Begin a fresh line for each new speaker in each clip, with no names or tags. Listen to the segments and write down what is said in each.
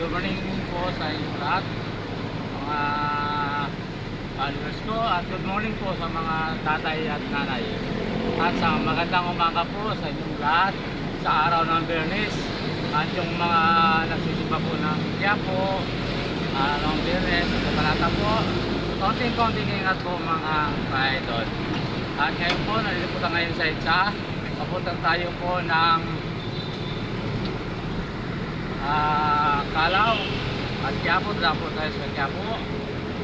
good morning po sa inyong lahat, mga followers ko, at good morning po sa mga tatay at nanay. At sa magandang umaga po sa inyong lahat sa araw ng Biyernes. At yung mga nagsisimba po ng Quiapo, araw ng Biyernes, sa Balata po, konting-konting ingat po mga ka-idol. At ngayon po, naliliputan ngayon sa EDSA. Papunta tayo po ng Calao at Quiapo. Dala po tayo sa Quiapo,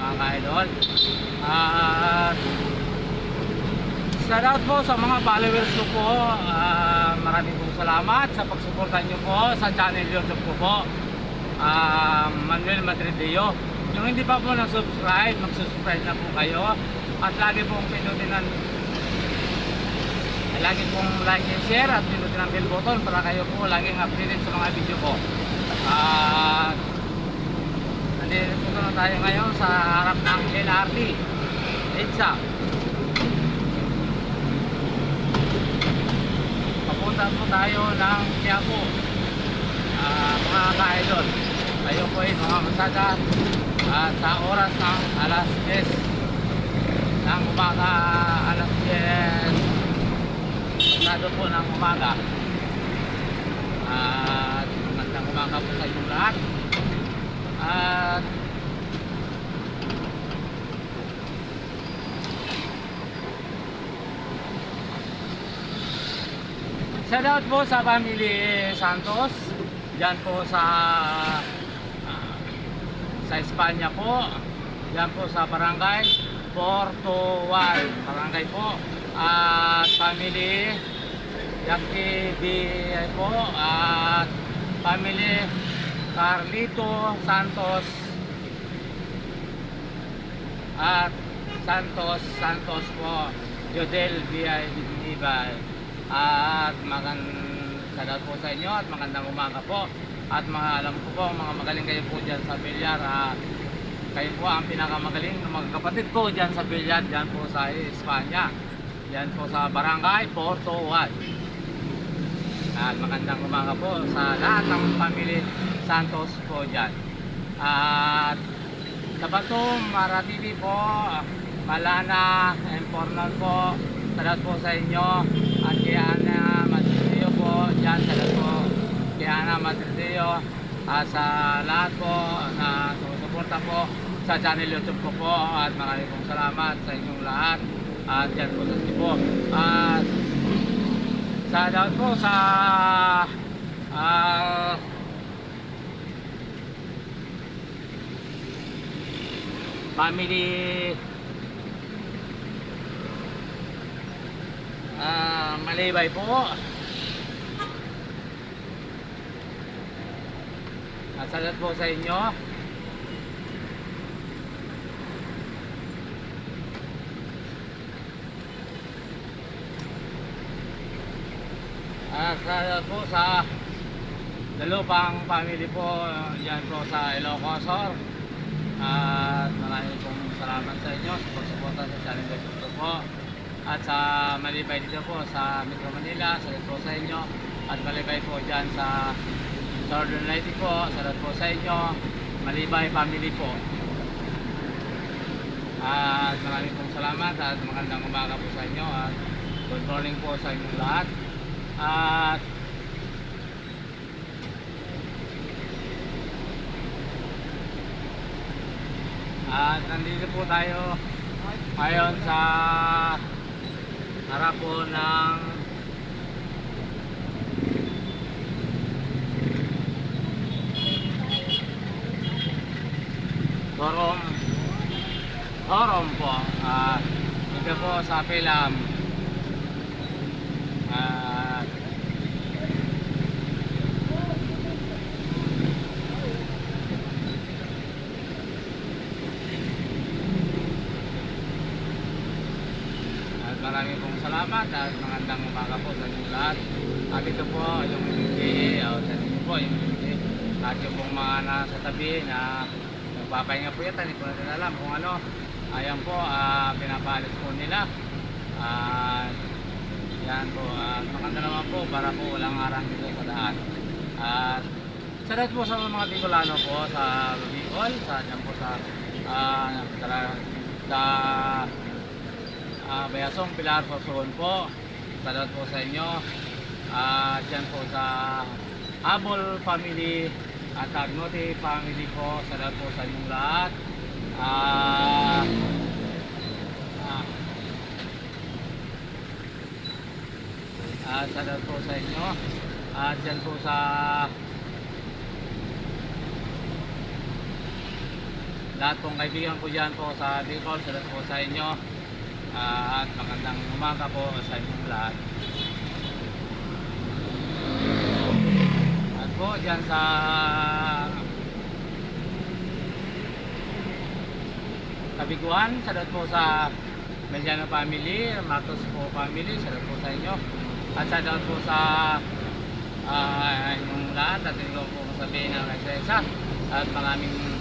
mga ka-idol. Shout out po sa mga followers ko po. Maraming pong salamat sa pagsuporta nyo po sa channel YouTube ko po, Manuel Madrideo. Yung hindi pa po nag-subscribe, mag-subscribe na po kayo. At lagi pong pinutin lagi pong like and share at pinutin ang bell button para kayo po laging updated sa mga video ko. Nandito na tayo ngayon sa harap ng LRT EDSA. Papunta po tayo ng Quiapo, mga ka-idol. Tayo po ay mga masada at sa oras ng alas 10 ng umaga, alas 10 pasado po ng umaga. At magandang umaga po sa inyong lahat. At shout out po sa family Santos dyan po sa Espanya po, dyan po sa barangay Portual, barangay po. At family Jackie B po, at family Carlito Santos at Santos po, Jodel Viva. At shout po sa inyo at magandang umaga po. At alam ko po, mga magaling kayo po dyan sa bilyar. Kayo po ang pinakamagaling ng mga kapatid ko dyan sa bilyar, dyan po sa Espanya. Yan po sa barangay Portual. At magandang umaga po sa lahat ng family Santos po dyan. At sa Batum, Mara TV po, Malana, Empornal po, salat po sa inyo. At kay Ana Madrideo po dyan, salat po kay Ana Madrideo. At sa lahat po na sumusuporta po sa channel YouTube ko po, at maraming pong salamat sa inyong lahat. At yan po sa Cebu. At shout out po sa family Malibay po. At shout out po sa inyo. At po sa Dalupang family po, yan po sa Ilocosor. At maraming pong salamat sa inyo sa pagsuporta sa channel ko po. At sa Malibay dito po sa Metro Manila, salat po sa inyo. At Malibay po dyan sa Southern Leyte po, salat po sa inyo. Malibay family po. At maraming pong salamat at magandang umaga po sa inyo. At good morning po sa inyong lahat. At nandito po tayo ngayon sa harap po ng Torom po. Dito po sa Pilam. Maraming pong salamat at magandang umaga po sa inyong lahat. At ito po yung MMDA, sa inyo po yung MMDA. At yung pong mga nasa tabi na nagpapahinga po yata, hindi po natin alam kung ano. Ayan po, pinapalis po nila. Yan po, maganda naman po para po walang arang dito sa daan. At shout lahat po sa mga Bicolano po sa Bicol, sa dyan po sa sa Bayasong Pilar Sorsogon po. Salamat po sa inyo. Dyan po sa Abol family at Agnote family po. Salamat po sa inyong lahat. Salamat po sa inyo. Dyan po sa lahat pong kaibigan ko dyan po sa Bicol. Salamat po sa inyo. At magandang umaga po sa inyong lahat. At po dyan sa Kabiguan, salamat po sa Meliano family, Matos po family, salamat po sa inyo. At salamat po sa inyong lahat at hindi ko po sabihin ng isa-isa. At maraming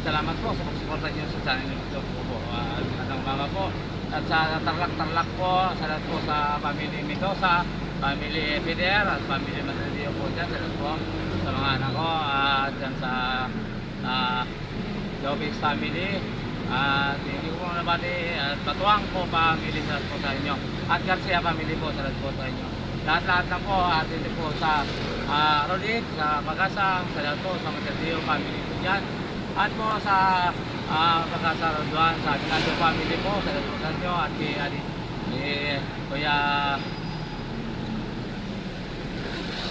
salamat po sa pagsuporta nyo sa channel nito po. Magandang umaga po. At sa Tarlac po, salamat po sa family Mendoza, family Fidel at family Madridio po dyan. Salamat po sa mga anak ko at dyan sa Lopez family. At hindi ko muna nabati at Patuang po family, salamat po sa inyo. At Garcia family po, salamat po sa inyo. Lahat-lahat na po at hindi po sa Rolit, sa Pagasang, salamat po sa Madridio family po dyan. At po sa Pagasa Roduan, sa Aguinaldo family po, salamat po sa inyo. At Kuya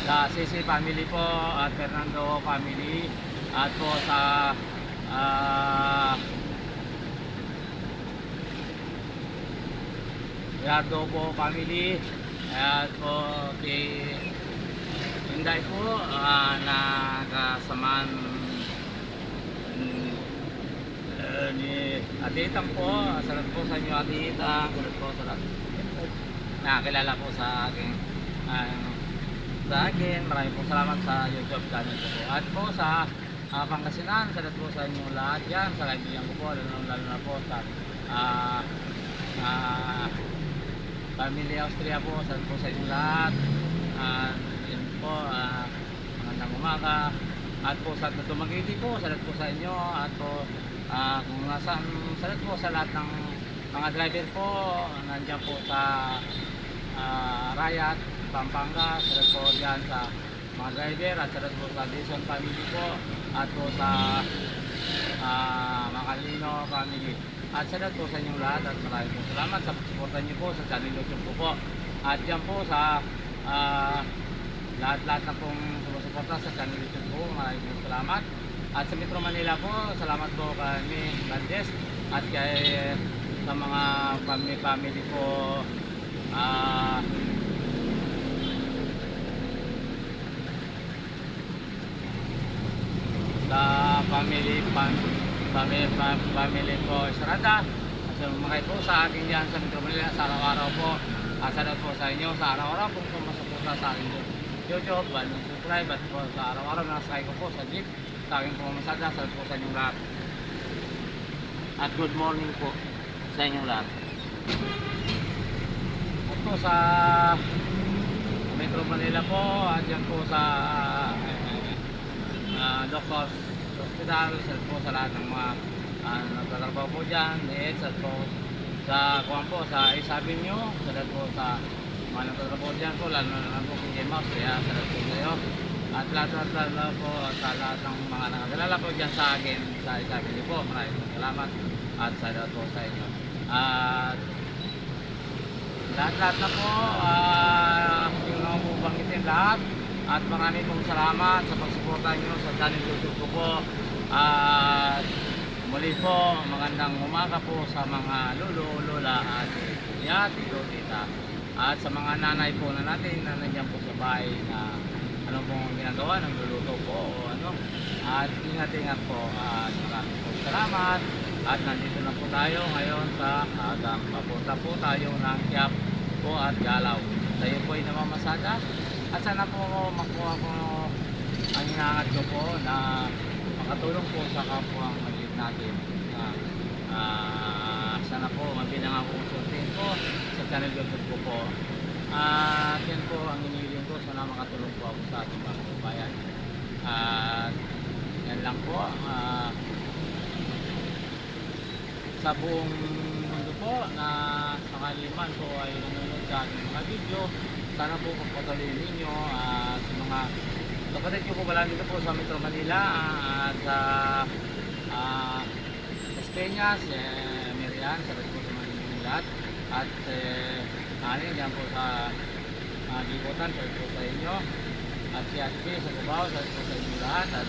sa Sisi family po at Fernando family. At po sa Gerardo po family. At po kay Inday po na kasamaan ni Atitang po. Salamat po sa inyo Atitang. Salamat po sa lahat nakakilala po sa akin. Maraming po salamat sa YouTube channel ko po. At po sa Pangasinan, salamat po sa inyo lahat yan. Sa kaibigan ko po, lalo na po sa family Austria po, salamat po sa inyo lahat. Yan po, magandang umaga. At po sa Tumagiti po, salamat po sa inyo. At po kung nasaan, salamat po sa lahat ng mga driver po nandiyan po sa Rayat, Pampanga. Salamat po dyan sa mga driver at salamat po sa Dison family po at po sa Macalino family. At salamat po sa inyong lahat at maraming po salamat sa pagsuporta niyo po sa channel YouTube ko po. At dyan po sa lahat-lahat na pong sumusuporta sa channel YouTube ko, maraming po salamat. At sa Metro Manila po, salamat po kay Bandes at kay sa mga family po sa family po Estrada. At sumakay po sa akin yan sa Metro Manila sa araw-araw po. Salamat po sa inyo sa araw-araw kung sumusuporta sa akin YouTube, subscribe at po sa araw-araw na sakay ko po sa jeep sa aking pumasada. Salamat po sa inyong lahat at good morning po sa inyong lahat. At po sa Metro Manila po at yan po sa Doctors Hospital, salamat po sa lahat ng mga nagtatrabaho po dyan. Salamat po sa sa Isabi nyo, salamat po sa mga nagtatrabaho dyan po, lalo na po kay Mouse, kaya salamat po sa iyo. At lahat po sa lahat ng mga nakakilala po dyan sa akin sa Isabi nyo po, maraming po salamat at salamat po sa inyo. At lahat na po, hindi ko naman po banggitin lahat. At maraming pong salamat sa pagsuporta nyo sa channel YouTube ko po. At muli po, magandang umaga po sa mga lolo, lola, at tito, tita. At sa mga nanay po na natin na nandiyan po sa bahay na ano pong ginagawa, nagluluto po o ano. At ingat-ingat po at maraming po salamat. At nandito na po tayo ngayon sa agang papunta po tayo ng Quiapo po at Galaw. Tayo po ay namamasada. At sana po makuha ko ang hinahangat ko po na makatulong po sa kapwa ang maliit natin. Sana po mabilang ako konsultin po sa channel YouTube ko po. At yan po ang hinihiling ko. Sana makatulong po ako sa ating mga kababayan. At sa buong mundo po na sakali man po ay nanonood sa ating mga video. Sana po pagpatuloy ninyo sa mga kapatid ko po pala dito po sa Metro Manila at sa Las Peñas, Merian, sa po sa mga lahat. At dyan po sa Gibutan, sa po sa inyo. At si Ate sa Cubao, sa po sa inyo lahat. At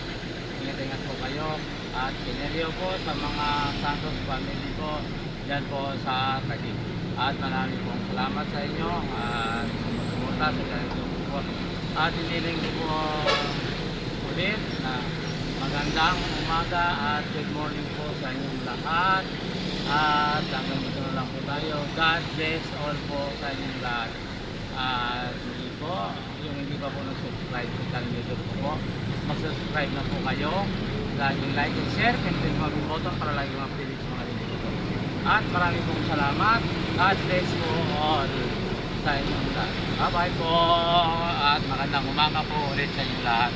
ingat-ingat po kayo. At sinelyo po sa mga Santos family po dyan po sa Taguig. At marami pong salamat sa inyo at sumusuporta sa ganito po. At hiniling ko po ulit na magandang umaga at good morning po sa inyong lahat. At hanggang dito na lang po tayo. God bless all po sa inyong lahat. At hindi po, yung hindi pa po nag-subscribe sa channel YouTube ko po, mag-subscribe na po kayo. Laging like and share, and click mo ang button para lagi mapili sa mga video ko. At marami pong salamat. God bless po all sa inyong lahat. Bye bye po at magandang umaga po ulit sa inyong lahat.